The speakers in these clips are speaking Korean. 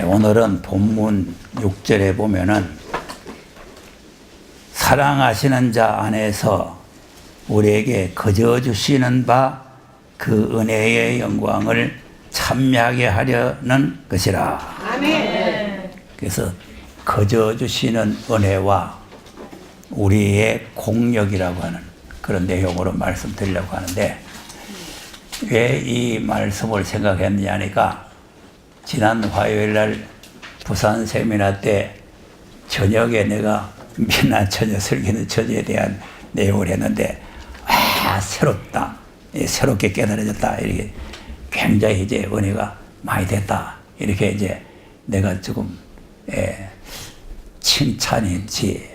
오늘은 본문 6절에 보면은 사랑하시는 자 안에서 우리에게 거저 주시는 바 그 은혜의 영광을 참여하게 하려는 것이라. 아멘. 그래서 거저 주시는 은혜와 우리의 공력이라고 하는 그런 내용으로 말씀드리려고 하는데, 왜 이 말씀을 생각했느냐 하니까 지난 화요일날 부산 세미나 때 저녁에 내가 민나처녀 설기는 처녀에 대한 내용을 했는데, 새롭다, 새롭게 깨달아졌다, 이렇게 굉장히 이제 은혜가 많이 됐다, 이렇게 이제 내가 조금 칭찬인지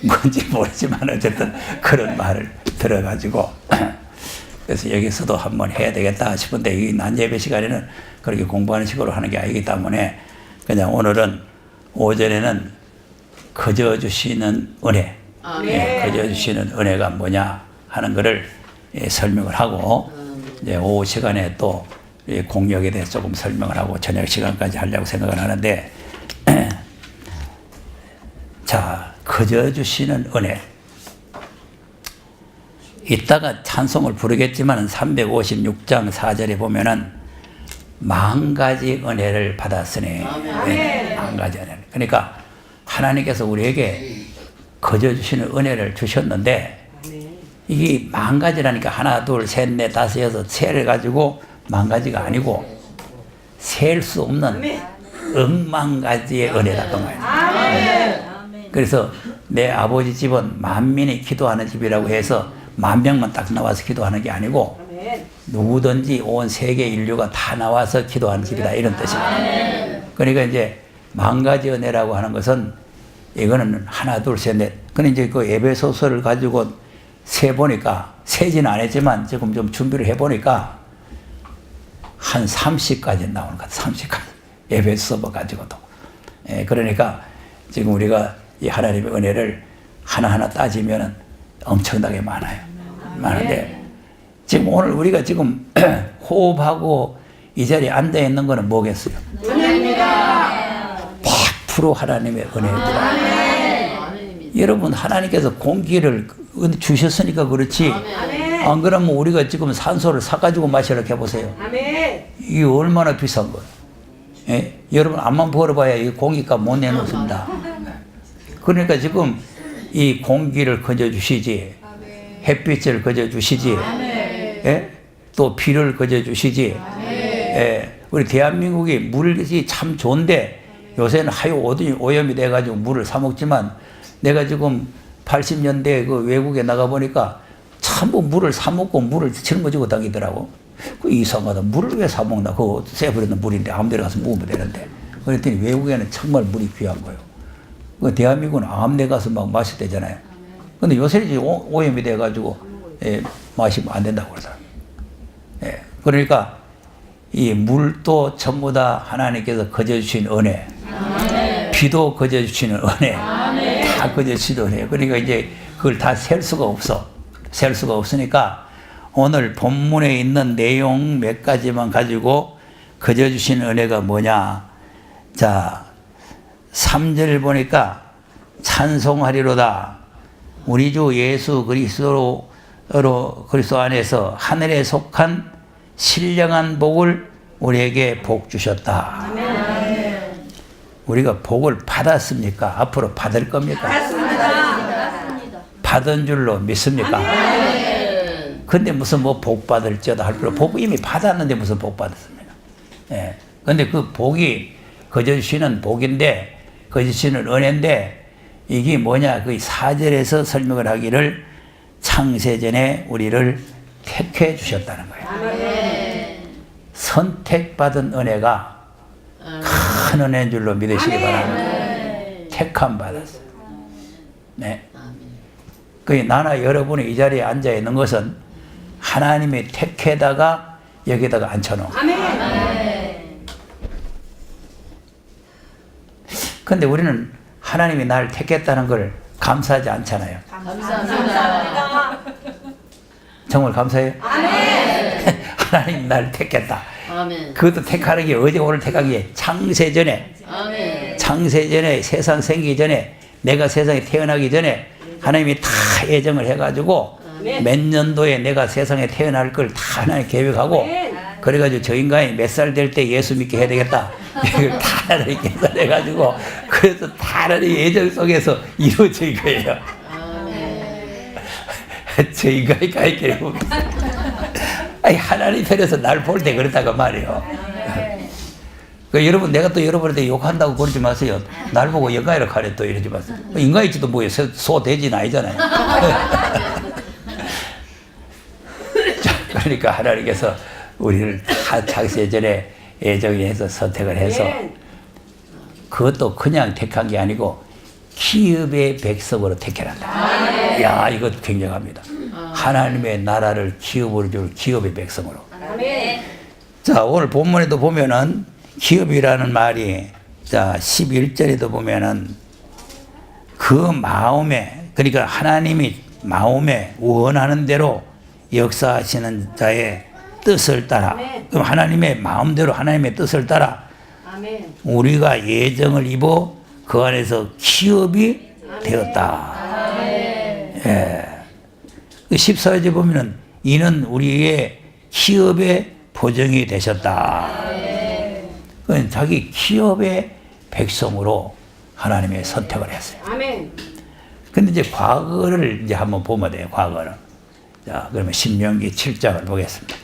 뭔지 모르지만 어쨌든 그런 말을 들어가지고 그래서 여기서도 한번 해야 되겠다 싶은데, 이 낮 예배 시간에는 그렇게 공부하는 식으로 하는 게 아니기 때문에 그냥 오늘은 오전에는 거저 주시는 은혜, 거저 주시는 은혜가 뭐냐 하는 것을 설명을 하고, 이제 오후 시간에 또 공력에 대해서 조금 설명을 하고 저녁 시간까지 하려고 생각을 하는데, 자, 거저 주시는 은혜. 이따가 찬송을 부르겠지만 356장 4절에 보면은 만 가지 은혜를 받았으니, 만 가지 은혜. 그러니까 하나님께서 우리에게 거저 주시는 은혜를 주셨는데, 이게 만 가지라니까 하나, 둘, 셋, 넷, 다섯, 여섯 세를 가지고 만 가지가 아니고 셀 수 없는 억만 가지의 은혜다 그 말이에요. 그래서 내 아버지 집은 만민이 기도하는 집이라고 해서 만 명만 딱 나와서 기도하는 게 아니고 누구든지 온 세계 인류가 다 나와서 기도하는 집이다, 이런 뜻입니다. 그러니까 이제 만 가지 은혜라고 하는 것은 이거는 하나, 둘, 셋, 넷. 근데 이제 그 에베소서를 가지고 세 보니까, 세지는 안 했지만 지금 좀 준비를 해 보니까 한 30까지 나오는 것 같아요. 30까지. 에베소서 가지고도. 그러니까 지금 우리가 이 하나님의 은혜를 하나하나 따지면 엄청나게 많아요. 많은데, 지금 오늘 우리가 지금 호흡하고 이 자리에 앉아 있는 거는 뭐겠어요? 100% 하나님의 은혜입니다. 여러분, 하나님께서 공기를 주셨으니까 그렇지, 안 그러면 우리가 지금 산소를 사가지고 마시라고 해보세요. 이게 얼마나 비싼 거예요. 여러분, 앞만 벌어봐야 이 공기값 못 내놓습니다. 그러니까 지금 이 공기를 거저 주시지, 햇빛을 거저 주시지, 또 비를 거저 주시지. 우리 대한민국이 물이 참 좋은데 요새는 하여 오염이 돼가지고 물을 사 먹지만, 내가 지금 80년대에 그 외국에 나가보니까 전부 물을 사 먹고 물을 짊어지고 다니더라고. 그 이상하다. 물을 왜 사 먹나? 그거 새버리는 물인데 아무 데나 가서 먹으면 되는데. 그랬더니 외국에는 정말 물이 귀한 거예요. 그 대한민국은 아무 데 가서 막 마셔야 되잖아요. 근데 요새는 오염이 돼가지고 마시면 안 된다고 그러더라고요. 그러니까 이 물도 전부 다 하나님께서 거저 주신 은혜, 비도 거저 주시는 은혜, 다 거저 주시는 은혜. 그러니까 이제 그걸 다 셀 수가 없어. 셀 수가 없으니까 오늘 본문에 있는 내용 몇 가지만 가지고 거저 주신 은혜가 뭐냐. 자, 3절 보니까 찬송하리로다. 우리 주 예수 그리스도 안에서 하늘에 속한 신령한 복을 우리에게 복 주셨다. 우리가 복을 받았습니까? 앞으로 받을 겁니까? 받았습니다. 받은 줄로 믿습니까? 근데 무슨 뭐 복 받을지어다 할 필요, 복 이미 받았는데 무슨 복 받았습니까? 근데 그 복이 거저 주시는 복인데, 거저 주시는 은혜인데, 이게 뭐냐? 그 4절에서 설명을 하기를 창세전에 우리를 택해 주셨다는 거예요. 선택받은 은혜가 큰 은혜인 줄로 믿으시기 바랍니다. 택함 받았어요. 네. 그 나나 여러분이 이 자리에 앉아 있는 것은 하나님이 택해다가 여기다가 앉혀놓은 거예요. 근데 우리는 하나님이 날 택했다는 걸 감사하지 않잖아요. 감사합니다. 정말 감사해요? 하나님이 날 택했다. 아멘. 그것도 택하는 게 어제 오늘 택한 게 창세전에 아멘. 창세전에 세상 생기기 전에 내가 세상에 태어나기 전에 하나님이 다 예정을 해가지고 몇 년도에 내가 세상에 태어날 걸 다 하나님 계획하고 그래가지고 저 인간이 몇 살 될 때 예수 믿게 해야 되겠다 이걸 다 하나님 계산해가지고 그래서 다 하나님 예정 속에서 이루어진 거예요. 저 인간이 가있기를 아니 하나님 편에서 날 볼 때 그렇다고 말이에요. 그 여러분 내가 또 여러분한테 욕한다고 그러지 마세요. 날 보고 영가이라 가래 또 이러지 마세요. 인간일지도 뭐예요. 소 돼지는 아니잖아요. 자, 그러니까 하나님께서 우리를 다 창세전에 예정해서 선택을 해서 그것도 그냥 택한 게 아니고 기업의 백성으로 택해놨다. 야 이거 굉장합니다. 하나님의 나라를 기업으로 줄 기업의 백성으로. 자 오늘 본문에도 보면은 기업이라는 말이 자 11절에도 보면은 그 마음에 그러니까 하나님이 마음에 원하는 대로 역사하시는 자의 뜻을 따라 그럼 하나님의 마음대로 하나님의 뜻을 따라 우리가 예정을 입어 그 안에서 기업이 되었다. 예. 14절에 보면은 이는 우리의 기업의 보정이 되셨다. 자기 기업의 백성으로 하나님의 선택을 했어요. 근데 이제 과거를 이제 한번 보면 돼요. 과거를. 자, 그러면 신명기 7장을 보겠습니다.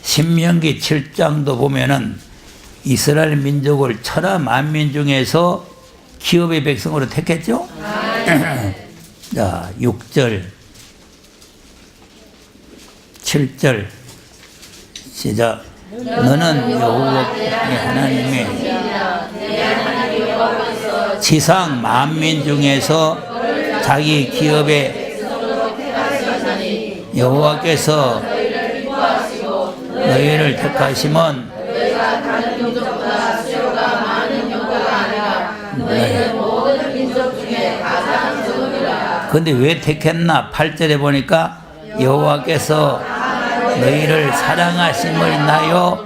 신명기 7장도 보면은 이스라엘 민족을 천하 만민 중에서 기업의 백성으로 택했죠? 자, 6절, 7절, 시작. 너는 여호와의 하나님의 지상 만민 중에서 자기 기업의 여호와께서 너희를 택하심은 너희가 다른 민족보다 수요가 많은 용도가 아니라 너희는 모든 민족 중에 가장 적음이라. 근데 왜 택했나? 8절에 보니까 여호와께서 너희를 사랑하심을 인하여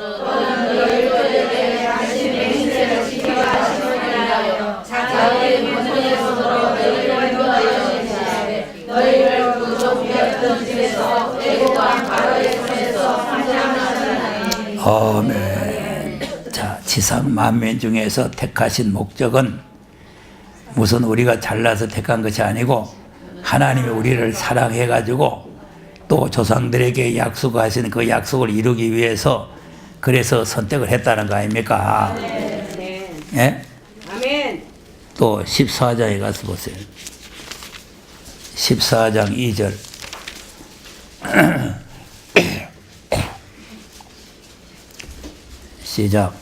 너희를 구속되었던 집에서 애고와 바로의 손에서 아멘. 자, 지상 만민 중에서 택하신 목적은 무슨 우리가 잘나서 택한 것이 아니고 하나님이 우리를 사랑해가지고 또 조상들에게 약속하신 그 약속을 이루기 위해서 그래서 선택을 했다는 거 아닙니까? 예? 아멘. 또 14장에 가서 보세요. 14장 2절. 시작.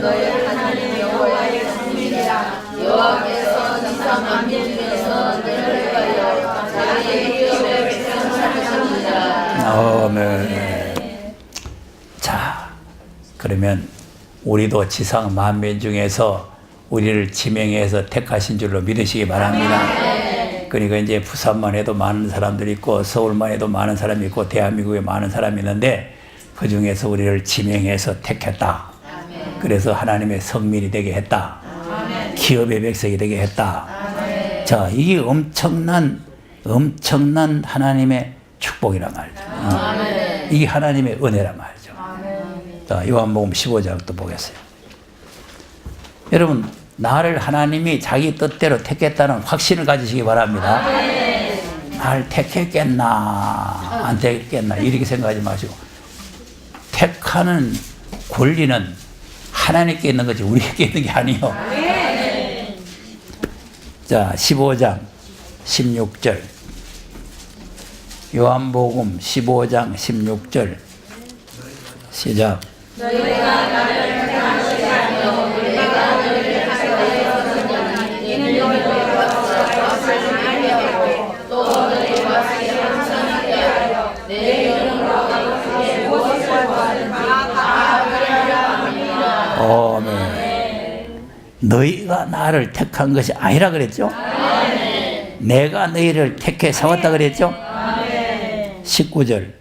너희를 하나님 여호와의 성민이라. 여호와께서 지상 만민 중에서 너희를 위하여 자기의 기업의 백성을 하셨느니라. 아멘. 자, 그러면 우리도 지상 만민 중에서 우리를 지명해서 택하신 줄로 믿으시기 바랍니다. 그러니까 이제 부산만 해도 많은 사람들이 있고 서울만 해도 많은 사람이 있고 대한민국에 많은 사람이 있는데 그 중에서 우리를 지명해서 택했다. 그래서 하나님의 성민이 되게 했다. 기업의 백성이 되게 했다. 자, 이게 엄청난 하나님의 축복이란 말이죠. 이게 하나님의 은혜란 말이죠. 자, 요한복음 15장 또 보겠어요. 여러분, 나를 하나님이 자기 뜻대로 택했다는 확신을 가지시기 바랍니다. 날 택했겠나 안 택했겠나 이렇게 생각하지 마시고 택하는 권리는 하나님께 있는 거지 우리에게 있는 게 아니에요. 자, 15장 16절 요한복음 15장 16절 시작. 너희가 나를 택한 것이 아니요 내가 너희를 택하였으니 이는 너희와 하고 또 너희와 항상 함께하여 내 이름으로 너희에게 무엇을 구하든지 다 하리라 함이니라. 아멘. 너희가 나를 택한 것이 아니라 그랬죠? 내가 너희를 택해 세웠다 그랬죠? 19절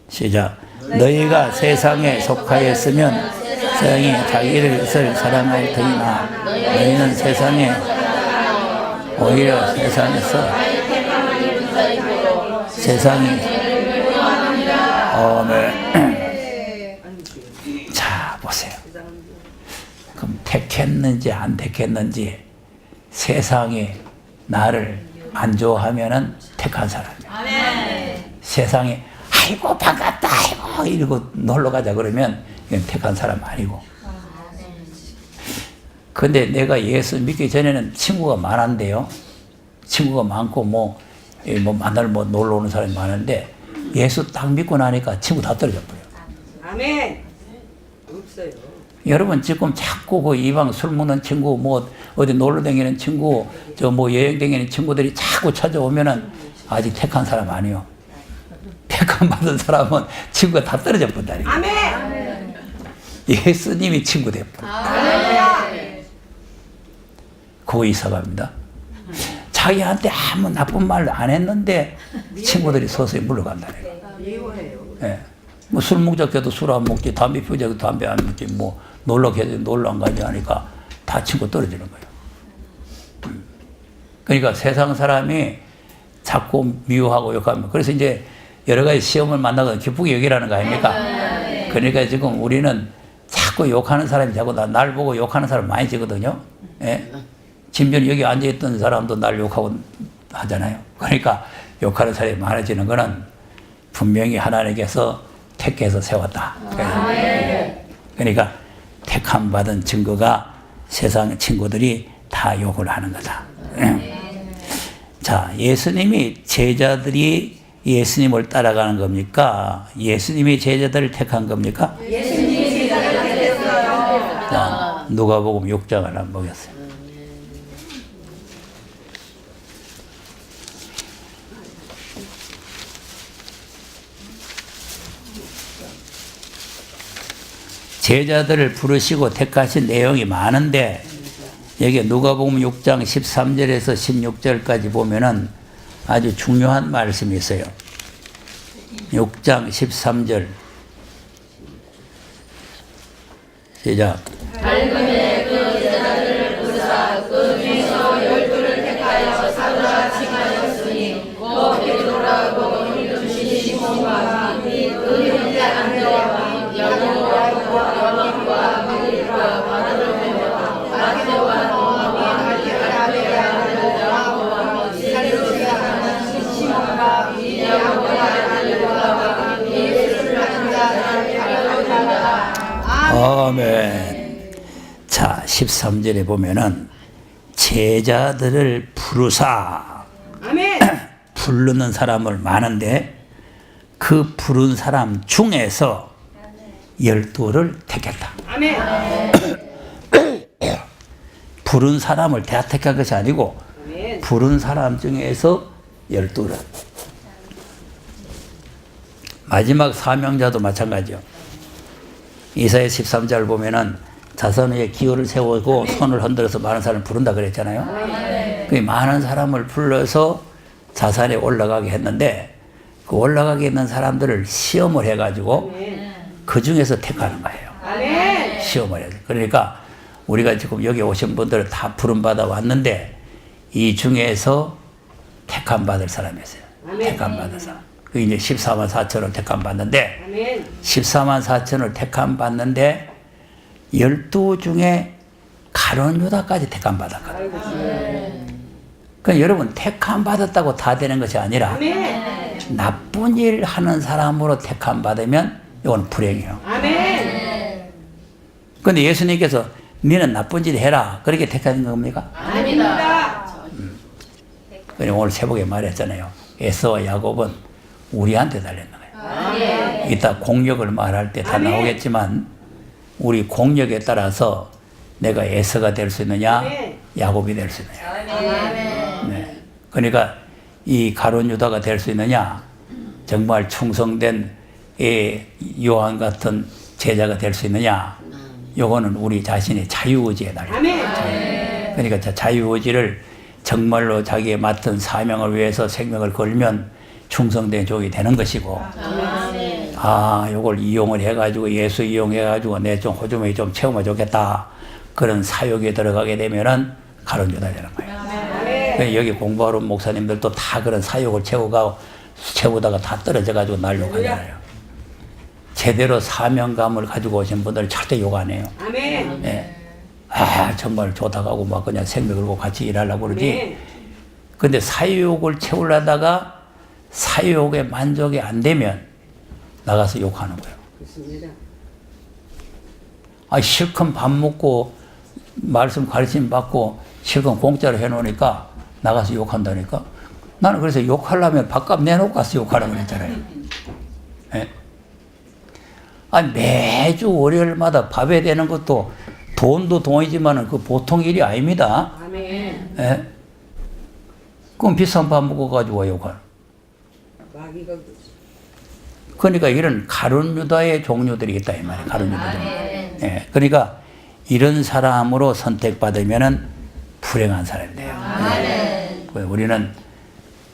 시작. 너희가 세상에 속하였으면 세상이 자기를 사랑할 터이나 너희는 세상에 오히려 세상에서 세상이 자 보세요. 그럼 택했는지 안 택했는지 세상이 나를 안 좋아하면은 택한 사람이야. 세상이 아이고 반갑다 아이고 이러고 놀러 가자 그러면 이건 택한 사람 아니고. 근데 내가 예수 믿기 전에는 친구가 많았는데요. 친구가 많고 뭐 만날 놀러 오는 사람이 많은데 예수 딱 믿고 나니까 친구 다 떨어져 버려요. 아멘. 없어요. 여러분 지금 자꾸 그 이방 술 먹는 친구 뭐 어디 놀러 다니는 친구 저 뭐 여행 다니는 친구들이 자꾸 찾아오면은 아직 택한 사람 아니요. 택한 받은 사람은 친구가 다 떨어져 본다니까. 아멘. 예수님이 친구 돼버려. 그거 이사갑니다. 자기한테 아무 나쁜 말 안 했는데 친구들이 서서히 물러간다니까. 미워해요. 예. 뭐 술 먹자 해도 술 안 먹지, 담배 피우자 해도 담배 안 먹지, 뭐 놀러 해도 놀러 안 가지 하니까 다 친구 떨어지는 거예요. 그러니까 세상 사람이 자꾸 미워하고 욕하면 그래서 이제 여러 가지 시험을 만나고 기쁘게 여기라는 거 아닙니까? 그러니까 지금 우리는 자꾸 욕하는 사람이 자꾸 날 보고 욕하는 사람 많이 지거든요. 예? 진변 여기 앉아있던 사람도 날 욕하고 하잖아요. 그러니까 욕하는 사람이 많아지는 거는 분명히 하나님께서 택해서 세웠다. 그러니까 택함 받은 증거가 세상 친구들이 다 욕을 하는 거다. 자, 예수님이 제자들이 예수님을 따라가는 겁니까? 예수님이 제자들을 택한 겁니까? 예수님이 제자를 택했어요. 자, 누가복음 6장을 한번 보겠어요. 제자들을 부르시고 택하신 내용이 많은데 여기 누가복음 6장 13절에서 16절까지 보면은 아주 중요한 말씀이 있어요. 6장 13절 시작. 밝음에 그 제자들을 부르사 그 중에서 12를 택하여 사도라 칭하였으니 곧 베드로라고 이름신 시몬과 및 그 형제 안드레와 야고보와 요한과 빌립과 바나바와 마게도와 도마와 갈릴레아 야고보와 살루시아 시몬과 야고보와 안드레와 예수를 믿는 자를 가르쳐주라. 아멘. 자, 13절에 보면은 제자들을 부르사 아멘. 부르는 사람을 많은데 그 부른 사람 중에서 12를 택했다. 아멘. 부른 사람을 다 택한 것이 아니고 아멘. 부른 사람 중에서 12를. 마지막 사명자도 마찬가지요. 이사야 13절 보면은 자선 위에 기호를 세우고 손을 흔들어서 많은 사람을 부른다 그랬잖아요. 그 많은 사람을 불러서 자산에 올라가게 했는데 그 올라가게 있는 사람들을 시험을 해가지고 그 중에서 택하는 거예요. 아멘. 시험을 해서. 그러니까 우리가 지금 여기 오신 분들은 다 부름받아 왔는데 이 중에서 택함 받을 사람이 있어요. 택함 받을 사람. 그 이제 14만 4천을 택함 받는데 아멘. 14만 4천을 택함 받는데 12 중에 가룟 유다까지 택함 받았거든요. 그러니까 여러분 택함 받았다고 다 되는 것이 아니라 아멘. 나쁜 일 하는 사람으로 택함 받으면 이건 불행이에요. 아멘. 그런데 예수님께서 너는 나쁜 짓 해라 그렇게 택하는 겁니까? 아닙니다. 그리고 오늘 새벽에 말했잖아요. 에서와 야곱은 우리한테 달렸는 거예요. 이따 공력을 말할 때 다 나오겠지만 우리 공력에 따라서 내가 에서가 될 수 있느냐 야곱이 될 수 있느냐. 네. 그러니까 이 가룟 유다가 될 수 있느냐 정말 충성된 요한 같은 제자가 될 수 있느냐 요거는 우리 자신의 자유의지에 달려. 아멘. 그러니까 자유의지를 정말로 자기의 맡은 사명을 위해서 생명을 걸면 충성된 종이 되는 것이고, 요걸 이용을 해가지고 예수 이용해가지고 내 좀 호주머니 좀 채우면 좋겠다, 그런 사역에 들어가게 되면은 가론유다 되는 거예요. 여기 공부하러 온 목사님들도 다 그런 사역을 채우다가 다 떨어져가지고 날 욕하잖아요. 제대로 사명감을 가지고 오신 분들 절대 욕 안 해요. 아멘. 예. 정말 좋다가고 막 그냥 생명 걸고 같이 일하려고 그러지. 네. 근데 사유욕을 채우려다가 사유욕에 만족이 안 되면 나가서 욕하는 거예요. 그렇습니다. 실컷 밥 먹고 말씀 가르침 받고 실컷 공짜로 해놓으니까 나가서 욕한다니까. 나는 그래서 욕하려면 밥값 내놓고 가서 욕하라고 그랬잖아요. 예? 매주 월요일마다 밥에 되는 것도 돈도 돈이지만 그 보통 일이 아닙니다. 아멘. 예? 그럼 비싼 밥 먹어가지고 욕하는. 마귀가 그러니까 이런 가룟유다의 종류들이 있다 이 말이에요. 가룟유다 종류. 예. 그러니까 이런 사람으로 선택받으면은 불행한 사람이 돼요. 우리는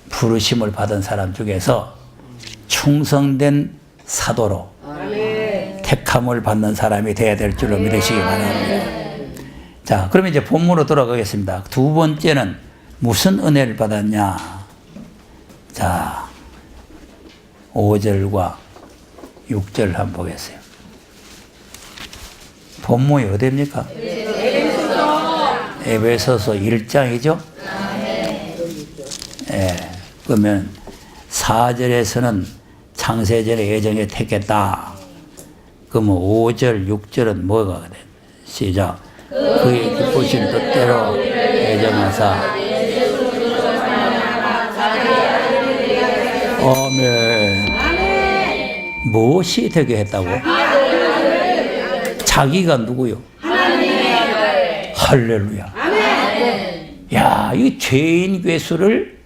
부르심을 받은 사람 중에서 충성된 사도로 택함을 받는 사람이 돼야 될 줄로 믿으시기 바랍니다. 자, 그러면 이제 본문으로 돌아가겠습니다. 두 번째는 무슨 은혜를 받았냐? 자, 5절과 6절 한번 보겠어요. 본문이 어디입니까? 에베소서 1장이죠? 예. 그러면 4절에서는 창세전에 예정에 택했다. 그러면 5절, 6절은 뭐가 돼? 시작. 그의 기쁘신 뜻대로 예정하사. 아멘. 무엇이 되게 했다고? 자기가 누구요? 할렐루야. 야, 이 죄인 괴수를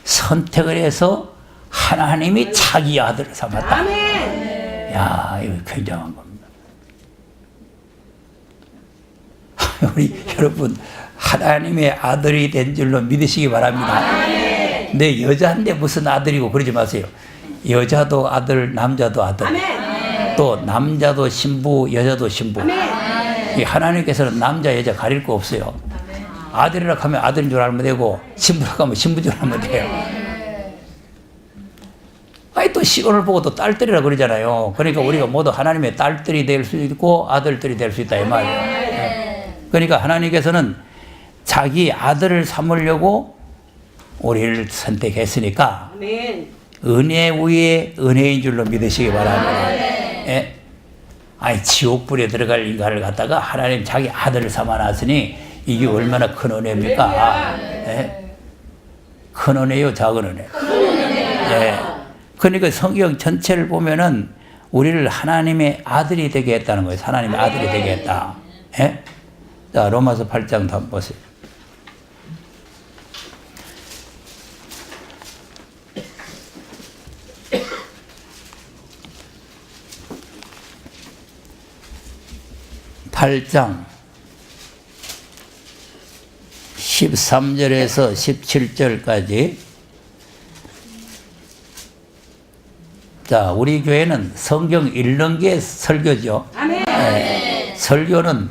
선택을 해서 하나님이 자기 아들을 삼았다. 야, 이거 굉장한 겁니다. 우리 여러분, 하나님의 아들이 된 줄로 믿으시기 바랍니다. 내 여자인데 무슨 아들이고 그러지 마세요. 여자도 아들, 남자도 아들. 또 남자도 신부, 여자도 신부. 이 하나님께서는 남자, 여자 가릴 거 없어요. 아들이라 하면 아들인 줄 알면 되고 신부라 하면 신부인 줄 알면 돼요. 또 시온을 보고 또 딸들이라 그러잖아요. 그러니까 우리가 모두 하나님의 딸들이 될 수 있고 아들들이 될 수 있다 이 말이에요. 그러니까 하나님께서는 자기 아들을 삼으려고 우리를 선택했으니까 은혜 위에 은혜인 줄로 믿으시기 바랍니다. 예? 지옥불에 들어갈 인간을 갖다가 하나님 자기 아들을 삼아놨으니 이게 얼마나 큰 은혜입니까? 예? 큰 은혜요, 작은 은혜? 예. 그러니까 성경 전체를 보면은 우리를 하나님의 아들이 되게 했다는 거예요. 하나님의 아들이 되게 했다. 예? 자, 로마서 8장 한번 보세요. (8장) 13절에서 17절까지. 자, 우리 교회는 성경 읽는 게 설교죠. 예, 설교는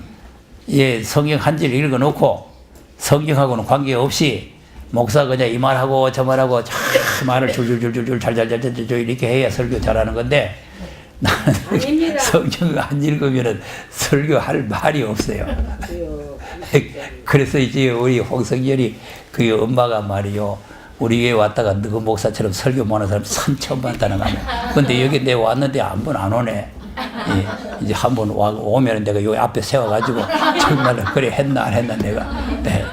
성경 한 절 읽어놓고 성경하고는 관계없이 목사 그냥 이 말하고 저 말하고 말을 줄줄줄줄 잘잘잘잘 이렇게 해야 설교 잘하는 건데, 나는 성경 안 읽으면 설교할 말이 없어요. 그래서 이제 우리 홍성열이 그 엄마가 말이요, 우리 교회 왔다가 너그 목사처럼 설교 못하는 사람 선 처음 봤다는 거야. 근데 여기 내가 왔는데 한 번 안 오네. 예, 이제 한 번 오면 내가 여기 앞에 세워가지고 정말 그래 했나 안 했나 내가. 네.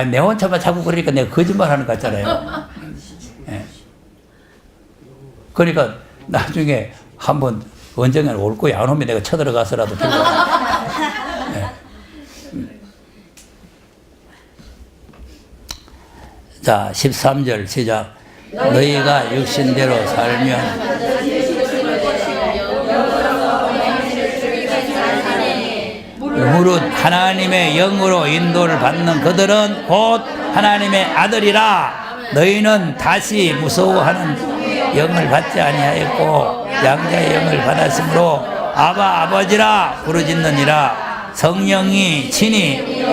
내 혼자만 자꾸 그러니까 내가 거짓말 하는 것 같잖아요. 예. 그러니까 나중에 한번 언젠가 올 거야. 안 오면 내가 쳐들어가서라도 들고 예. 자, 13절 시작. 너희가 육신대로 살면 무릇 하나님의 영으로 인도를 받는 그들은 곧 하나님의 아들이라. 너희는 다시 무서워하는 영을 받지 아니하였고 양자의 영을 받았으므로 아바 아버지라 부르짖느니라. 성령이 친히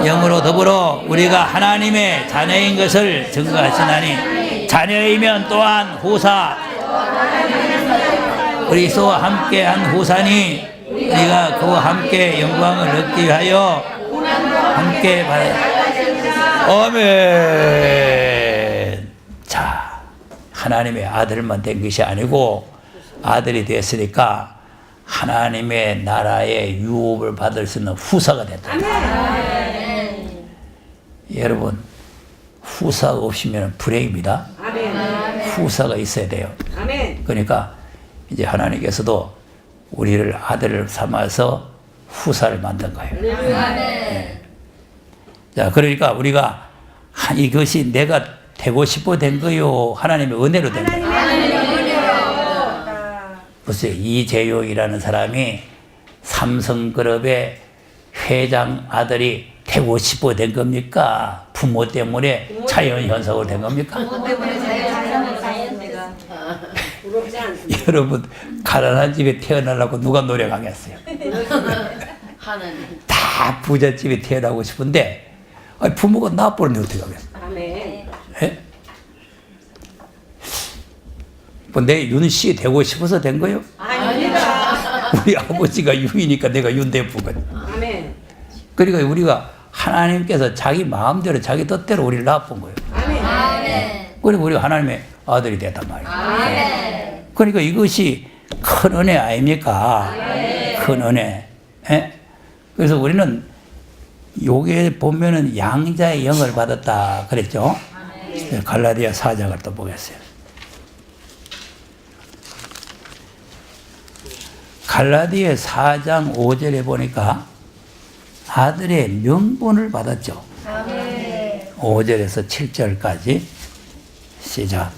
영으로 더불어 우리가 하나님의 자녀인 것을 증거하시나니 자녀이면 또한 후사 그리스도와 함께한 후사니 우리가 그와 함께 영광을 얻기 위하여 함께 받아. 아멘. 자, 하나님의 아들만 된 것이 아니고 아들이 됐으니까 하나님의 나라의 유업을 받을 수 있는 후사가 됐다. 여러분, 후사가 없으면 불행입니다. 후사가 있어야 돼요. 그러니까 이제 하나님께서도 우리를 아들을 삼아서 후사를 만든 거예요. 네. 자, 그러니까 우리가 이것이 내가 되고 싶어 된 거요, 하나님의 은혜로 된 거예요. 보세요. 이재용이라는 사람이 삼성그룹의 회장 아들이 되고 싶어 된 겁니까? 부모 때문에 자연현상으로 된 겁니까? 여러분, 가난한 집에 태어나려고 누가 노력하겠어요? 다 부잣집에 태어나고 싶은데 부모가 나쁘는데 어떻게 하겠어요? 예? 뭐 내 윤씨 되고 싶어서 된 거요? 아닙니다. 우리 아버지가 윤이니까 내가 윤 대부분 거예요. 그러니까 우리가 하나님께서 자기 마음대로 자기 뜻대로 우리를 낳은 거예요. 그리고 우리가 하나님의 아들이 됐단 말이에요. 그러니까 이것이 큰 은혜 아닙니까? 큰 은혜. 예? 그래서 우리는 요게 보면은 양자의 영을 받았다 그랬죠? 갈라디아 4장을 또 보겠어요. 갈라디아 4장 5절에 보니까 아들의 명분을 받았죠. 5절에서 7절까지 시작.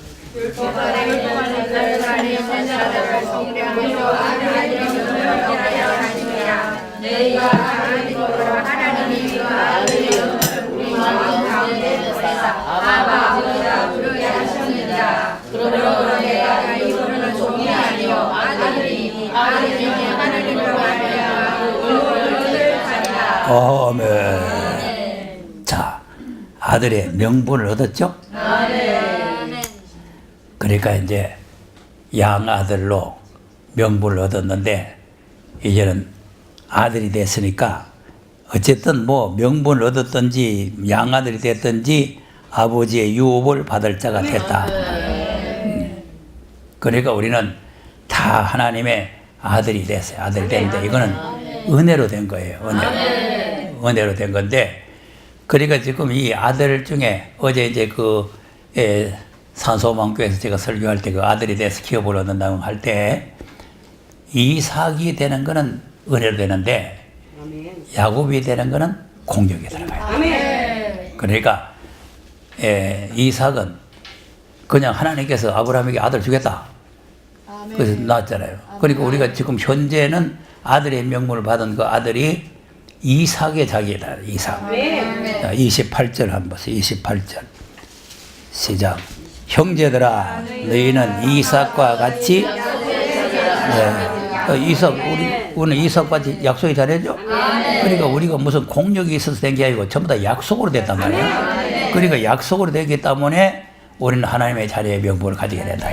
아멘. 자, 아들의 명분을 얻었죠? 그러니까 이제 양아들로 명분을 얻었는데 이제는 아들이 됐으니까 어쨌든 뭐 명분을 얻었든지 양아들이 됐든지 아버지의 유업을 받을 자가 됐다. 그러니까 우리는 다 하나님의 아들이 됐어요. 아들이 됐는데 이거는 은혜로 된 거예요. 은혜로 된 건데, 그러니까 지금 이 아들 중에 어제 이제 산소망교에서 제가 설교할 때 그 아들이 돼서 기업을 얻는다고 할 때 이삭이 되는 거는 은혜로 되는데 야곱이 되는 거는 공격이 들어가요. 그러니까 이삭은 그냥 하나님께서 아브라함에게 아들 주겠다. 그래서 낳았잖아요. 그러니까 우리가 지금 현재는 아들의 명분을 받은 그 아들이 이삭의 자기다. 이삭. 자, 28절 한번 보세요. 28절 시작. 형제들아 너희는 이삭과 같이 이삭 우리는 이삭같이 약속이 잘했죠. 그러니까 우리가 무슨 공력이 있어서 된 게 아니고 전부 다 약속으로 됐단 말이에요. 그러니까 약속으로 되기 때문에 우리는 하나님의 자리의 명분을 가지게 된다.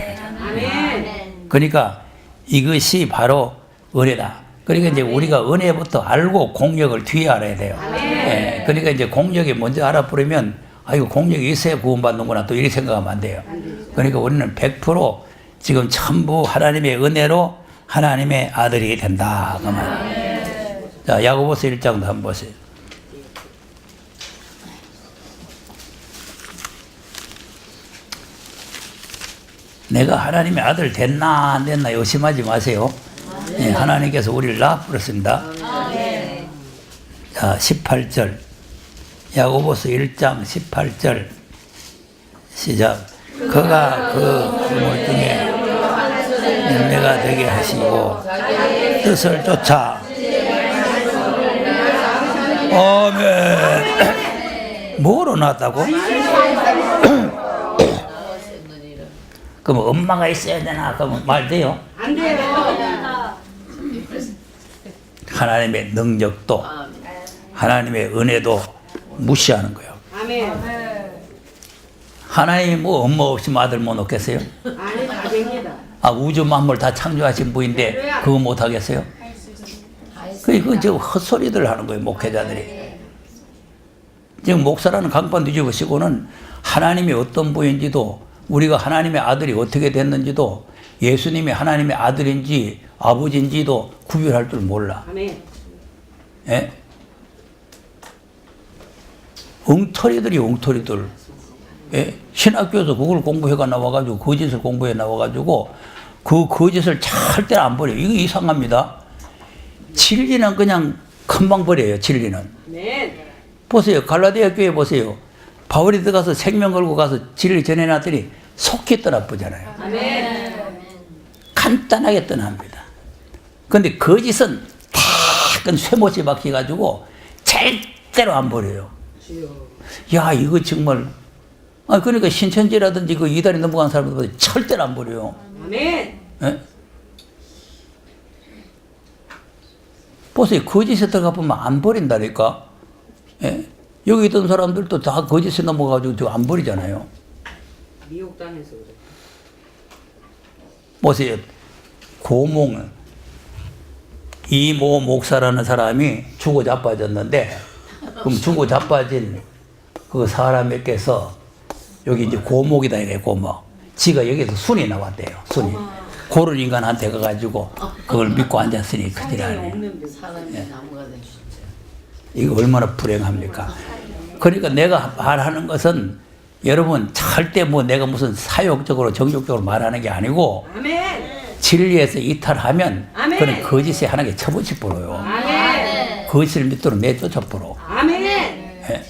그러니까 이것이 바로 은혜다. 그러니까 이제 우리가 은혜부터 알고 공력을 뒤에 알아야 돼요. 그러니까 이제 공력이 먼저 알아버리면 이거 공력이 있어야 구원받는구나 또 이렇게 생각하면 안 돼요. 그러니까 우리는 100% 지금 전부 하나님의 은혜로 하나님의 아들이 된다. 자, 야고보서 1장도 한번 보세요. 내가 하나님의 아들 됐나 안 됐나 의심하지 마세요. 하나님께서 우리를 낳아버렸습니다. 자, 18절 야고보서 1장 18절 시작. 그가 그 부모 중에 열매가 되게 하시고 뜻을 쫓아 아멘. 뭐로 낳았다고? 그럼 엄마가 있어야 되나? 그러면 말 돼요? 안 돼요. 하나님의 능력도 하나님의 은혜도 무시하는 거예요. 아멘. 하나님이 뭐 엄마 없이 아들 못 낳겠어요? 아니, 다 됩니다. 아, 우주 만물 다 창조하신 분인데 그거 못 하겠어요? 그거 지금 헛소리들 하는 거예요, 목회자들이. 지금 목사라는 강판 뒤집으시고는 하나님이 어떤 분인지도, 우리가 하나님의 아들이 어떻게 됐는지도, 예수님이 하나님의 아들인지 아버지인지도 구별할 줄 몰라. 아멘. 예? 엉터리들이 엉터리들. 예? 신학교에서 그걸 공부해가 나와가지고 거짓을 공부해 나와가지고 그 거짓을 절대 안 버려요. 이거 이상합니다. 진리는 그냥 금방 버려요. 진리는. 네. 보세요. 갈라디아 교회 보세요. 바울이 들어가서 생명 걸고 가서 진리 전해놨더니 속히 떠나보잖아요. 아멘. 간단하게 떠납니다. 그런데 거짓은 탁 쇠못이 박혀가지고 절대로 안 버려요. 주여. 야, 이거 정말. 그러니까 신천지라든지 그 이단이 넘어간 사람들 절대로 안 버려요. 아멘. 예? 보세요. 거짓에 들어가 보면 안 버린다니까. 예? 여기 있던 사람들도 다 거짓에 넘어가지고 안 버리잖아요. 미혹당해서 그래. 보세요. 고몽 이모 목사라는 사람이 죽어 자빠졌는데, 그럼 죽어 자빠진 그 사람에게서 여기 이제 고목이다 이래. 고목. 지가 여기서 순이 나왔대요. 순이. 그런 인간한테 가가지고 그걸 믿고 앉았으니 큰일 나네. 사람이 나무가 된 진짜. 이거 얼마나 불행합니까? 그러니까 내가 말하는 것은 여러분 절대 뭐 내가 무슨 사욕적으로 정욕적으로 말하는 게 아니고, 아멘. 진리에서 이탈하면 아멘. 그는 거짓에 하나님께 처벌치 불어요. 아멘. 거짓을 믿도록 내쫓아 불어. 아멘. 예.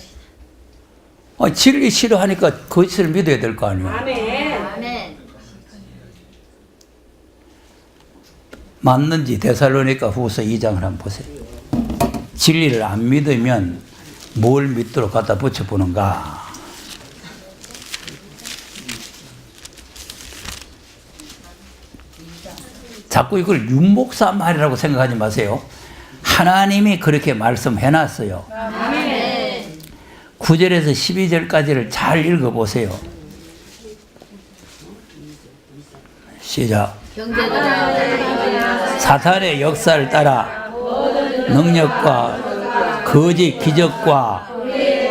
진리 싫어하니까 거짓을 믿어야 될 거 아니에요. 아멘. 아멘. 맞는지 데살로니가 후서 2장을 한번 보세요. 진리를 안 믿으면 뭘 믿도록 갖다 붙여보는가. 자꾸 이걸 윤목사 말이라고 생각하지 마세요. 하나님이 그렇게 말씀해놨어요. 아멘. 9절에서 12절까지를 잘 읽어보세요. 시작. 경제가 사탄의 역사를 따라 능력과 거짓 기적과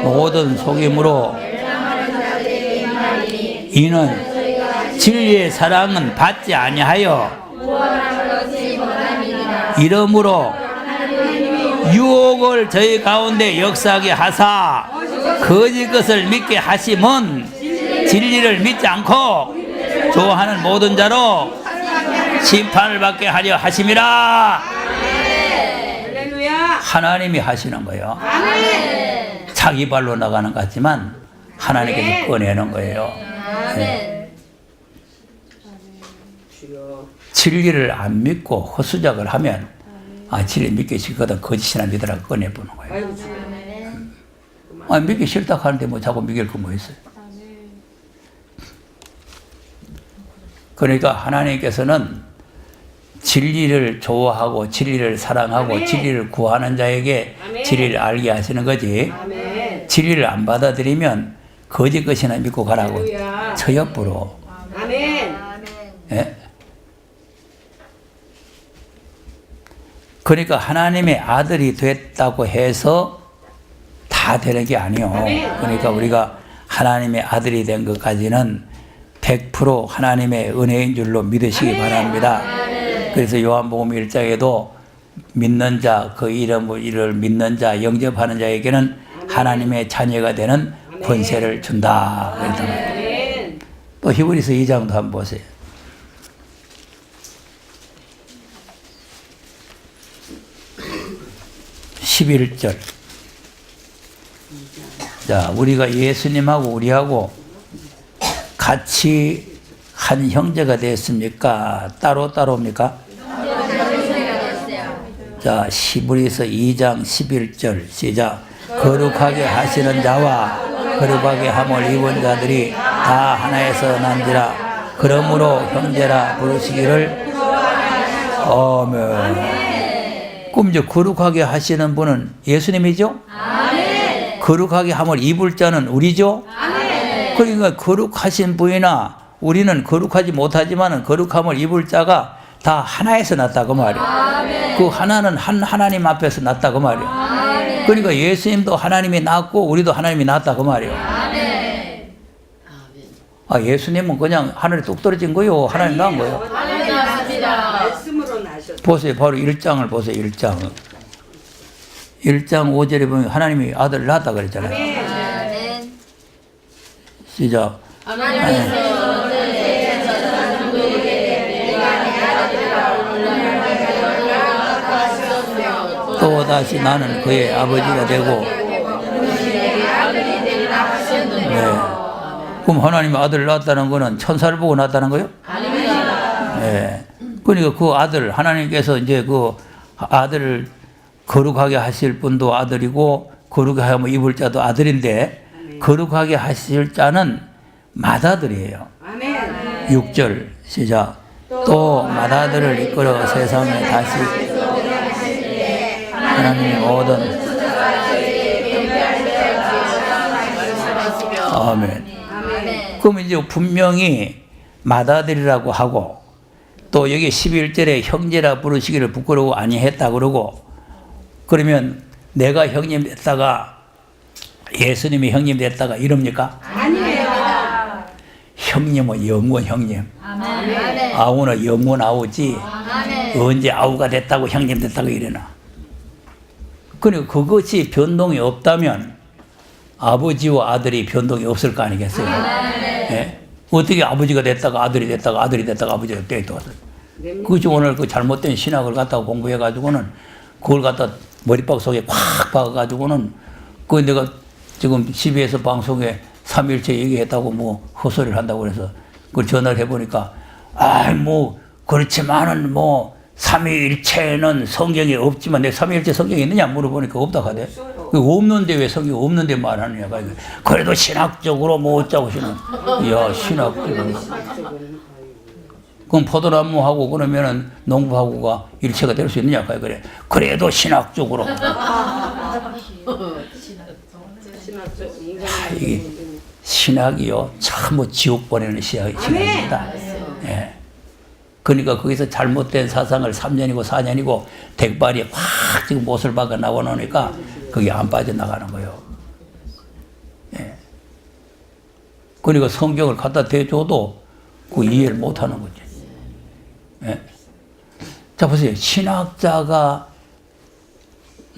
모든 속임으로 이는 진리의 사랑은 받지 아니하여 이러므로 유혹을 저희 가운데 역사하게 하사 거짓 것을 믿게 하심은 진리를 믿지 않고 좋아하는 모든 자로 심판을 받게 하려 하심이라. 할렐루야. 하나님이 하시는 거예요. 아멘. 자기 발로 나가는 것 같지만 하나님께서 꺼내는 거예요. 네. 주여. 진리를 안 믿고 허수작을 하면 진리 믿기 싫거든 거짓이나 믿으라 꺼내보는 거예요. 아이고 주여. 믿기 싫다 하는데 뭐 자꾸 믿을 거 뭐 있어요. 그러니까 하나님께서는 진리를 좋아하고 진리를 사랑하고 아멘. 진리를 구하는 자에게 아멘. 진리를 알게 하시는 거지. 아멘. 진리를 안 받아들이면 거짓 것이나 믿고 가라고 할렐루야. 처옆으로. 아멘. 예? 그러니까 하나님의 아들이 됐다고 해서 다 되는 게 아니요. 아멘. 그러니까 우리가 하나님의 아들이 된 것까지는 100% 하나님의 은혜인 줄로 믿으시기 아멘. 바랍니다. 그래서 요한복음 1장에도 믿는 자, 그 이름을 믿는 자, 영접하는 자에게는 하나님의 자녀가 되는 권세를 준다. 아멘. 또 히브리서 2장도 한번 보세요. 11절. 자, 우리가 예수님하고 우리하고 같이 한 형제가 됐습니까? 따로따로입니까? 자, 히브리서 2장 11절 시작. 거룩하게 하시는 자와 거룩하게 함을 입은 자들이 다 하나에서 난지라. 그러므로 형제라 부르시기를. 아멘. 그럼 이제 거룩하게 하시는 분은 예수님이죠? 아멘. 거룩하게 함을 입을 자는 우리죠? 아멘. 그러니까 거룩하신 분이나 우리는 거룩하지 못하지만 거룩함을 입을 자가 다 하나에서 났다 그 말이에요. 아멘. 그 하나는 한 하나님 앞에서 났다 그 말이에요. 아멘. 그러니까 예수님도 하나님이 낳았고 우리도 하나님이 낳았다 그 말이에요. 아멘. 아, 예수님은 그냥 하늘에 뚝 떨어진 거요. 하나님 낳은 거예요. 하나님 낳았습니다. 말씀으로 나셨다. 보세요. 바로 1장을 보세요. 1장. 1장 5절에 보면 하나님이 아들을 낳았다 그랬잖아요. 아멘. 시작. 하나님께서 또 다시 나는 그의 아버지가 되고. 네. 그럼 하나님이 아들을 낳았다는 거는 천사를 보고 낳았다는 거예요? 아닙니다. 네. 그러니까 그 아들, 하나님께서 이제 그 아들을 거룩하게 하실 분도 아들이고, 거룩하게 하면 입을 자도 아들인데, 거룩하게 하실 자는 맏아들이에요. 아멘. 6절 시작. 또 맏아들을 이끌어 세상에 다시 하나님의 모든. 아멘. 아멘. 그럼 이제 분명히 맏아들이라고 하고, 또 여기 11절에 형제라 부르시기를 부끄러워 아니했다 그러고, 그러면 내가 형님 됐다가 예수님이 형님 됐다가 이럽니까? 아니에요. 형님은 영원 형님. 아멘. 아우는 영원 아우지. 아멘. 언제 아우가 됐다고 형님 됐다고 이래나. 그러니까 그것이 변동이 없다면 아버지와 아들이 변동이 없을 거 아니겠어요? 예? 어떻게 아버지가 됐다가 아들이 됐다가 아들이 됐다가 아버지가 됐다가 그것이 오늘 그 잘못된 신학을 갖다가 공부해가지고는 그걸 갖다 머리박 속에 콱 박아가지고는 그 내가 지금 CBS 방송에 삼일체 얘기했다고 뭐 헛소리를 한다고 그래서 그걸 전화를 해보니까 뭐 그렇지만은 뭐 삼위일체는 성경에 없지만 내 삼위일체 성경에 있느냐 물어보니까 없다 하대. 없는데 왜 성경 없는데 말하느냐. 그래도 신학적으로 뭐 어쩌고 야 신학적으로. 그럼 포도나무하고 그러면은 농부하고가 일체가 될 수 있느냐 그래. 그래도 신학적으로. 이게 신학이요 참 지옥 보내는 신학입니다. 예. 그러니까 거기서 잘못된 사상을 3년이고 4년이고 덱발이 확 지금 못을 박아 나오니까 그게 안 빠져나가는 거예요. 예. 그러니까 성경을 갖다 대줘도 그 이해를 못하는 거지. 예. 자 보세요. 신학자가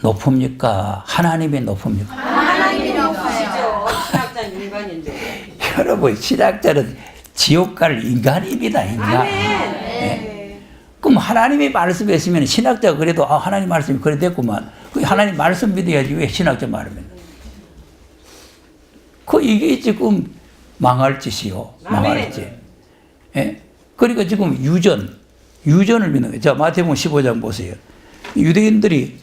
높습니까? 하나님이 높습니까? 하나님이 높아요. 신학자는 인간인데. 여러분 신학자는 지옥 갈 인간입니다. 인간. 예. 그럼 하나님이 말씀했으면 신학자가 그래도 하나님 말씀이 그래 됐구만. 하나님 말씀 믿어야지 왜 신학자 말하면. 이게 지금 망할 짓이요. 망할 짓. 예? 그러니까 지금 유전을 믿는 거예요. 자, 마태복음 15장 보세요. 유대인들이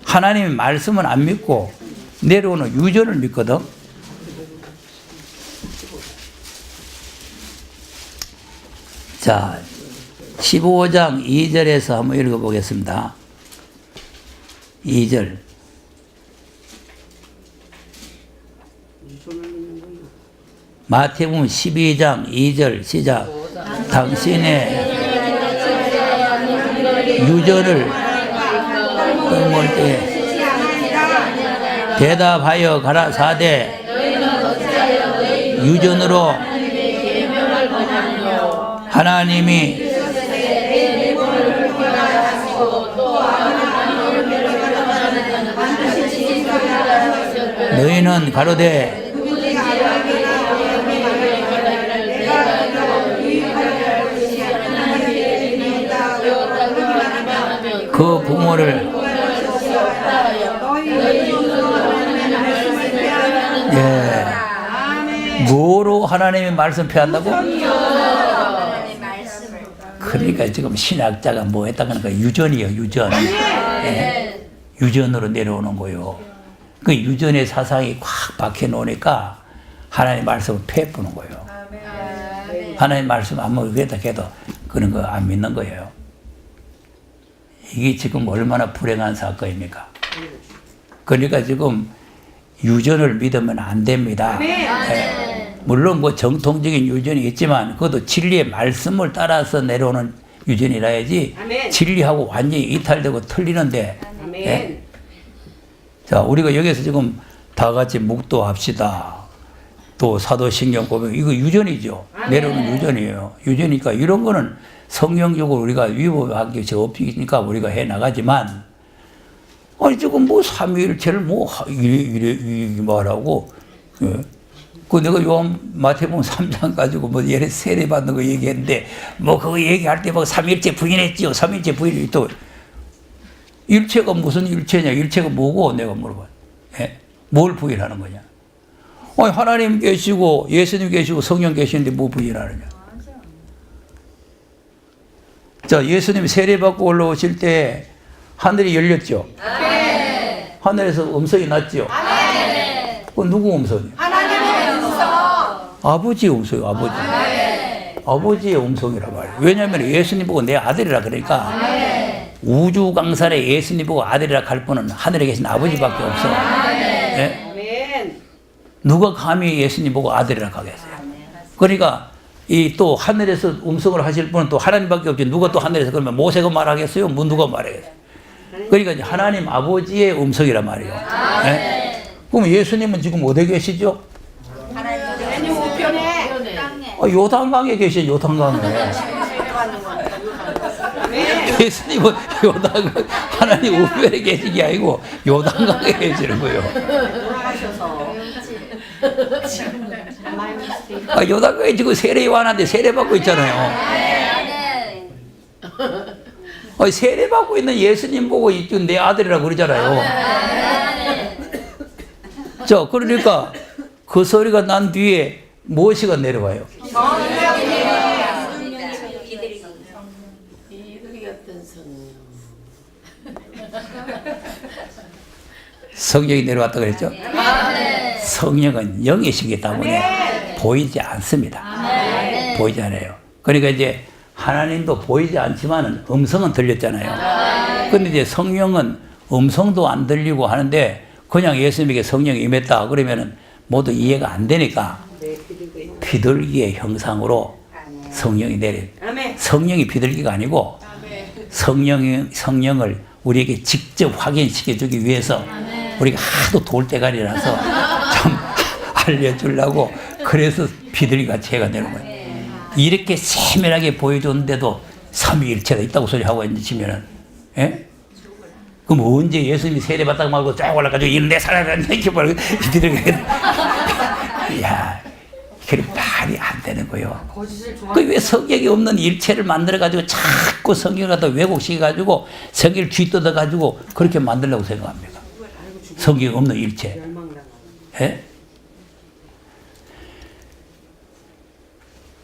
하나님의 말씀은 안 믿고 내려오는 유전을 믿거든. 자, 15장 2절에서 한번 읽어보겠습니다. 2절. 마태복음 12장 2절 시작. 당신의 유전을 떠먹을 때 대답하여 가라사대 유전으로 하나님이 너희는 가로되 그 부모를 뭐로 하나님의 말씀 폐한다고? 그러니까 지금 신학자가 뭐 했다 그러니까 유전이에요, 유전. 예. 유전으로 내려오는 거요. 그 유전의 사상이 꽉 박혀 놓으니까 하나님 말씀을 패부는 거예요. 하나님 말씀 안 먹겠다 해도 그런 거 안 믿는 거예요. 이게 지금 얼마나 불행한 사건입니까? 그러니까 지금 유전을 믿으면 안 됩니다. 예. 물론 뭐 정통적인 유전이 있지만 그것도 진리의 말씀을 따라서 내려오는 유전이라야지 진리하고 완전히 이탈되고 틀리는데 예? 자, 우리가 여기서 지금 다 같이 묵도합시다. 또 사도신경 고백 이거 유전이죠. 내려오는 유전이에요. 유전이니까 이런 거는 성경적으로 우리가 위법한 게 없으니까 우리가 해 나가지만 아니 지금 뭐 삼위일체를 뭐 이래 말하고 예. 그 내가 요한 마태복음 3장 가지고 뭐 예를 세례 받는 거 얘기했는데 뭐 그거 얘기할 때 뭐 삼위일체 부인했지요. 삼위일체 부인이 또 일체가 무슨 일체냐? 일체가 뭐고? 내가 물어봐. 예? 뭘 부인하는 거냐? 아니, 하나님 계시고 예수님 계시고 성령 계시는데 뭐 부인하느냐? 자, 예수님 세례받고 올라오실 때 하늘이 열렸죠? 네. 하늘에서 음성이 났죠? 네. 그 누구 음성이요? 하나님의 음성. 아버지의 음성이요, 아버지. 네. 아버지의 음성이란 말이에요. 왜냐하면 예수님 보고 내 아들이라 그러니까 네. 우주 강산에 예수님 보고 아들이라 할 분은 하늘에 계신 아버지밖에 없어. 네. 네? 누가 감히 예수님 보고 아들이라 하겠어요? 그러니까 이 또 하늘에서 음성을 하실 분은 또 하나님밖에 없지. 누가 또 하늘에서 그러면 모세가 말하겠어요? 뭐 누가 말하겠어요? 그러니까 이제 하나님 아버지의 음성이란 말이에요. 네? 그럼 예수님은 지금 어디 계시죠? 하나님 우편에 요단강에 계시죠. 요단강에. 예수님은 요단강 하나님 우편에 계신 게 아니고 요단강에 계시는 거예요. 요단강에 지금 세례 요한한테 세례 받고 있잖아요. 세례 받고 있는 예수님 보고 내 아들이라고 그러잖아요. 자, 그러니까 그 소리가 난 뒤에 무엇이가 내려와요? 성령이 내려왔다 그랬죠? 성령은 영이시기 때문에 보이지 않습니다. 보이지 않아요. 그러니까 이제 하나님도 보이지 않지만 음성은 들렸잖아요. 근데 이제 성령은 음성도 안 들리고 하는데 그냥 예수님에게 성령이 임했다 그러면은 모두 이해가 안 되니까 비둘기의 형상으로 성령이 내린. 성령이 비둘기가 아니고 성령을 우리에게 직접 확인시켜 주기 위해서 우리가 하도 돌대가리라서 좀 알려주려고 그래서 비둘기가 죄가 되는 거예요. 이렇게 세밀하게 보여줬는데도 삼위일체가 있다고 소리하고 있으면은, 예? 그럼 언제 예수님이 세례받다가 말고 쫙 올라가지고 이런 내 사랑을 이렇게 말고 야, 그게 말이 안 되는 거예요. 그 왜 성경이 없는 일체를 만들어가지고 자꾸 성경을 갖다 왜곡시켜가지고 성경을 뒤뜯어가지고 그렇게 만들려고 생각합니까? 성경이 없는 일체. 예?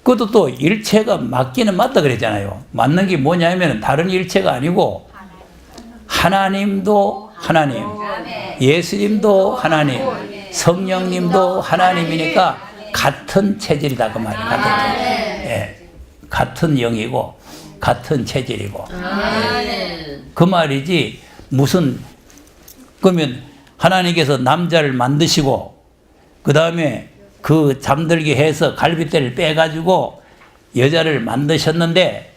그것도 또 일체가 맞기는 맞다 그랬잖아요. 맞는 게 뭐냐면 다른 일체가 아니고 하나님도 하나님, 예수님도 하나님, 성령님도 하나님이니까 같은 체질이다 그 말이에요. 같은 체질. 예. 같은 영이고 같은 체질이고. 그 말이지 무슨 그러면 하나님께서 남자를 만드시고 그 다음에 그 잠들게 해서 갈빗대를 빼가지고 여자를 만드셨는데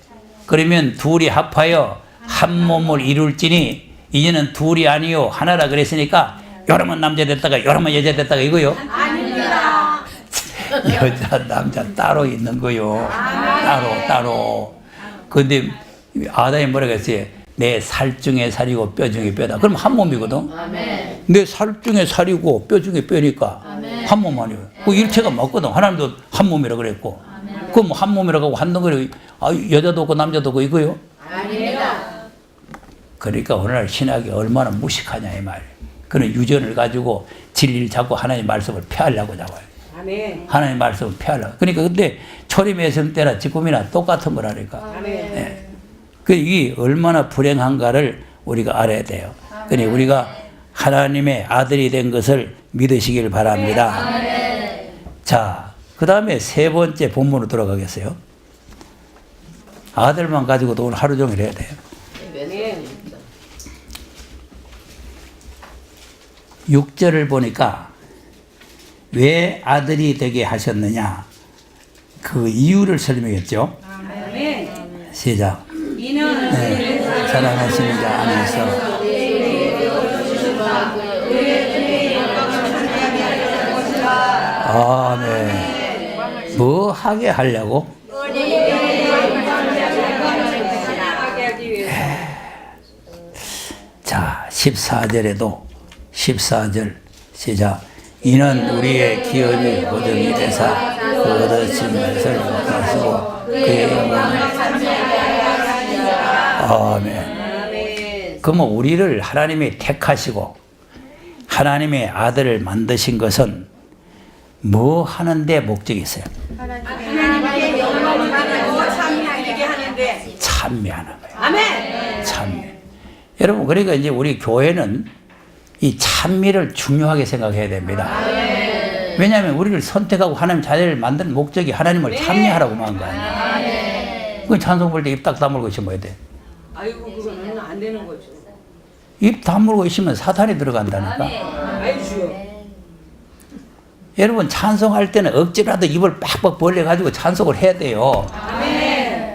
그러면 둘이 합하여 한 몸을 이룰지니 이제는 둘이 아니요 하나라 그랬으니까 여러분 남자 됐다가 여러분 여자 됐다가 이거요? 아닙니다. 여자 남자 따로 있는 거요. 따로. 근데 아담이 뭐라고 했어요? 내 살 중에 살이고 뼈 중에 뼈다. 그럼 한 몸이거든. 내 살 중에 살이고 뼈 중에 뼈니까 한 몸 아니에요. 그 일체가 맞거든. 하나님도 한 몸이라 그랬고. 그럼 한 몸이라고 하고 한 덩어리 여자도 없고 남자도 없고 이거요? 아닙니다. 그러니까 오늘날 신학이 얼마나 무식하냐 이 말이에요. 그런 유전을 가지고 진리를 잡고 하나님의 말씀을 폐하려고 잡아요. 아멘. 하나님 말씀을 폐하려. 그러니까 근데 초림의 때나 지금이나 똑같은 거라니까. 아멘. 예. 그 이게 얼마나 불행한가를 우리가 알아야 돼요. 그러니 우리가 하나님의 아들이 된 것을 믿으시길 바랍니다. 자, 그 다음에 세 번째 본문으로 들어가겠어요. 아들만 가지고도 오늘 하루 종일 해야 돼요. 아멘. 6절을 보니까 왜 아들이 되게 하셨느냐 그 이유를 설명했죠. 아멘. 시작. 이는 사랑하시는 자 안에서 아멘. 뭐 하게 하려고? 하게 하기 위해서. 자, 14절에도 14절 시작. 이는 우리의 기업이 보증이 되사 그 얻으신 것을 가지고 그의 영광을 아멘. 아멘. 그러면 우리를 하나님이 택하시고 하나님의 아들을 만드신 것은 뭐 하는데 목적이 있어요? 하나님께 영광을 받고 참여하게 하는데. 참여하는 거예요. 아멘. 참여. 여러분, 그러니까 이제 우리 교회는 이 참여를 중요하게 생각해야 됩니다. 왜냐하면 우리를 선택하고 하나님 자녀를 만드는 목적이 하나님을 참여하라고 한 거 아니에요. 그 찬송 볼 때 입 딱 다물고 있으면 뭐 해야 돼? 아이고 그거는 안 되는 거죠. 입 다물고 있으면 사탄이 들어간다니까. 아이고. 여러분, 찬송할 때는 억지라도 입을 빡빡 벌려가지고 찬송을 해야 돼요.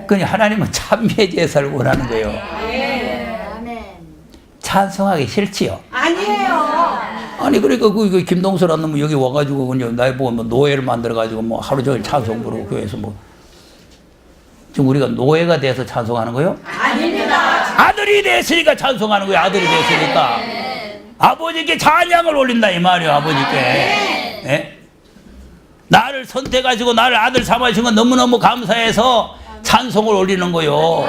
그니 하나님은 참여의 제사를 원하는 거예요. 찬송하기 싫지요? 아니에요. 아니, 그러니까 그 김동수라는 놈은 여기 와가지고 그냥 날 보고 뭐 노예를 만들어가지고 뭐 하루 종일 찬송 부르고 교회에서 뭐. 지금 우리가 노예가 돼서 찬송하는 거예요? 아닙니다. 아들이 됐으니까 찬송하는 거예요. 아들이 됐으니까. 아버지께 찬양을 올린다 이 말이에요. 아버지께. 예? 나를 선택하시고 나를 아들 삼으신 건 너무너무 감사해서 찬송을 올리는 거예요.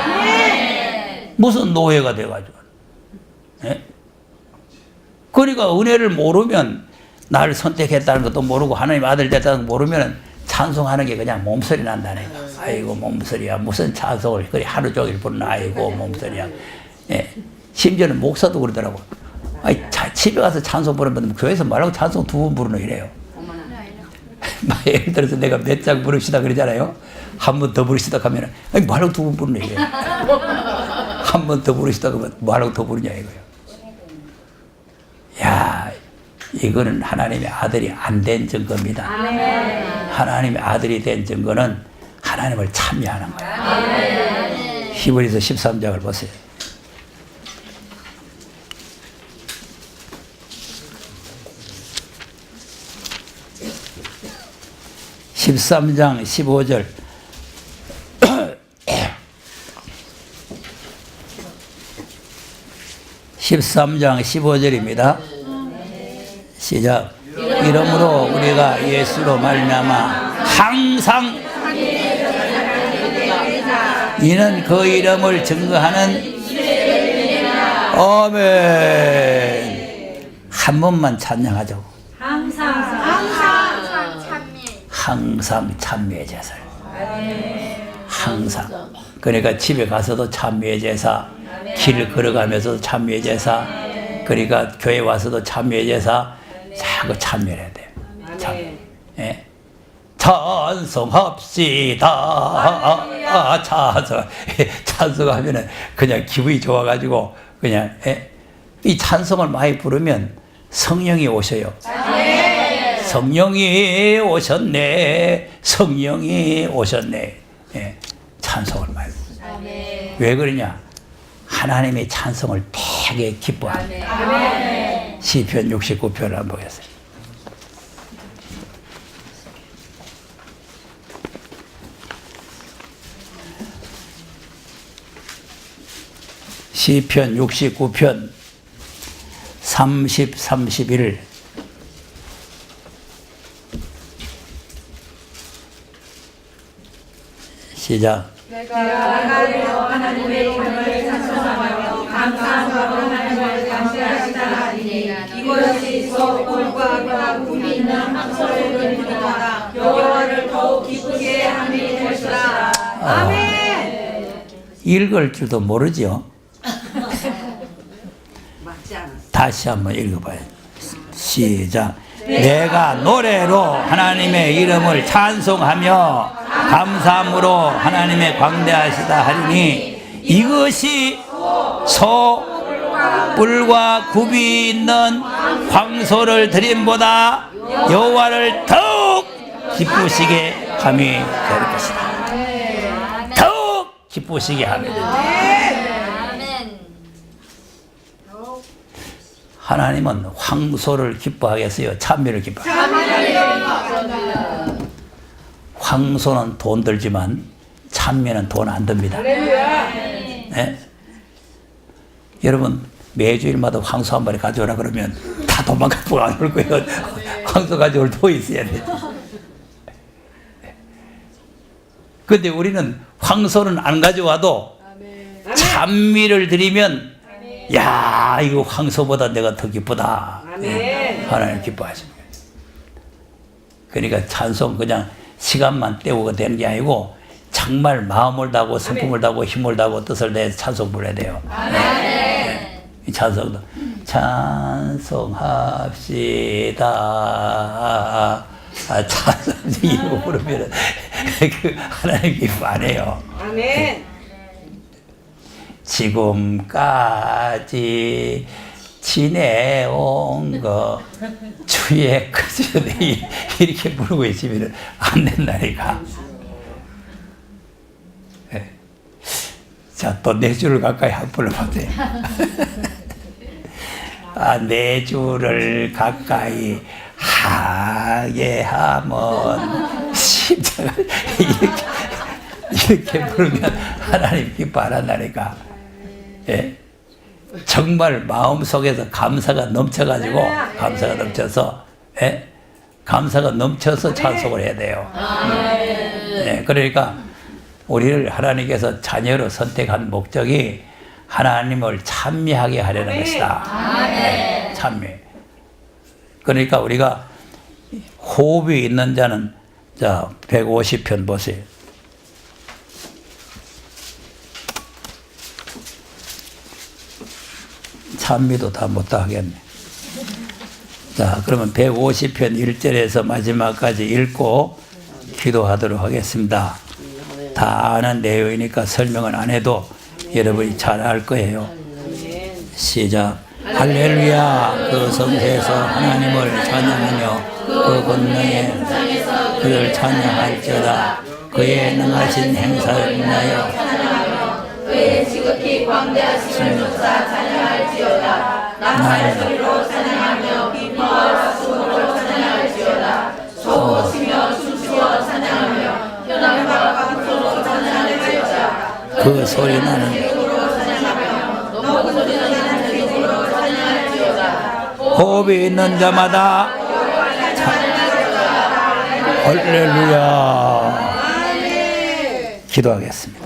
무슨 노예가 돼가지고. 예? 그러니까 은혜를 모르면 나를 선택했다는 것도 모르고 하나님 아들 됐다는 거 모르면 찬송하는 게 그냥 몸소리 난다네. 아이고 몸소리야. 무슨 찬송을 그리 하루 종일 부르나. 아이고 몸소리야. 예. 심지어는 목사도 그러더라고. 아니, 집에 가서 찬송 부르면 교회에서 말하고 찬송 2번 부르는 이래요. 예를 들어서 내가 몇 장 부르시다 그러잖아요. 한 번 더 부르시다 하면 아니 말하고 2번 부르는 이래요. 한 번 더 부르시다 그러면 말하고 더 부르냐 이거예요. 야, 이거는 하나님의 아들이 안 된 증거입니다. 하나님의 아들이 된 증거는 하나님을 참여하는 거예요. 히브리서 13장을 보세요. (13장 15절) 13장 15절입니다. 시작. 이러므로 우리가 예수로 말미암아 항상 이는 그 이름을 증거하는 아멘. 한 번만 찬양하자고. 항상 참여의 제사. 항상. 그러니까 집에 가서도 참여의 제사, 길을 걸어가면서도 참여의 제사, 그러니까 교회 와서도 참여의 제사, 자꾸 참여해야 돼요. 참. 예. 찬송합시다. 찬송하면은 그냥 기분이 좋아가지고 그냥 이 찬송을 많이 부르면 성령이 오셔요. 성령이 오셨네. 성령이 오셨네. 예. 찬송을 많이. 왜 그러냐? 하나님의 찬송을 되게 기뻐합니다. 시편 69편을 한번 보겠어요. 시편 69편 30, 31 시작. 내가 하나님의 이름을 찬송하며 감사하고 하나님을 감사하시다 하니 이것이 소골과 꿈이 있는 함소를 들리도다. 여호와를 더욱 기쁘게 함이 것이라. 아멘. 읽을 줄도 모르죠. 맞지 않았어. 다시 한번 읽어봐요. 시작. 내가 노래로 하나님의 이름을 찬송하며 감사함으로 하나님의 광대하시다 하리니 이것이 소뿔과 굽이 있는 황소를 드림보다 여호와를 더욱 기쁘시게 함이 될 것이다. 더욱 기쁘시게 함이 될 것이다. 아멘. 하나님은 황소를 기뻐하겠어요? 찬미를 기뻐하겠어요? 황소는 돈 들지만 찬미는 돈 안 듭니다. 네? 여러분 매주일마다 황소 한 마리 가져오라 그러면 다 도망가고 안 올 거예요. 황소 가져올 돈 있어야 돼. 근데 우리는 황소는 안 가져와도 찬미를 드리면 야 이거 황소보다 내가 더 기쁘다. 아멘. 하나님 기뻐하십니다. 그러니까 찬송 그냥 시간만 때우고 되는 게 아니고 정말 마음을 다하고 성품을 다하고 힘을 다하고 뜻을 내서 찬송 불러야 돼요. 네. 이 찬송도 찬송합시다. 찬송 이거 부르면 그 하나님 기뻐 안 해요. 아멘. 지금까지 지내온 거 주의 크시니 이렇게 부르고 있으면 안 된다니까. 네. 자, 또 4주를 가까이 한 불러보세요. 아, 4주를 가까이 하게 하면 십자가 이렇게 부르면 하나님 기뻐 안 한다니까. 예? 정말 마음속에서 감사가 넘쳐가지고 감사가 넘쳐서 예? 감사가 넘쳐서 찬송을 해야 돼요. 예, 그러니까 우리를 하나님께서 자녀로 선택한 목적이 하나님을 찬미하게 하려는 것이다. 예, 찬미. 그러니까 우리가 호흡이 있는 자는 자 150편 보세요. 찬미도 다 못다 하겠네. 자, 그러면 150편 1절에서 마지막까지 읽고 기도하도록 하겠습니다. 다 아는 내용이니까 설명은 안 해도 여러분이 잘 알 거예요. 시작. 할렐루야. 그 성회에서 하나님을 찬양하며 그 권능에 그를 찬양할지어다. 그의 능하신 행사를 인하여 그의 지극히 광대하심을 조사 찬양할지어다. 나팔 소리로 찬양하며 기뻐와 수고로 찬양할지어다. 소고치며 춤추어 찬양하며 현악과 박수로 찬양할지어다. 그 소리 나는 높은 소리 나는 기쁨으로 찬양할지어다. 호흡이 있는 자마다 할렐루야. 기도하겠습니다.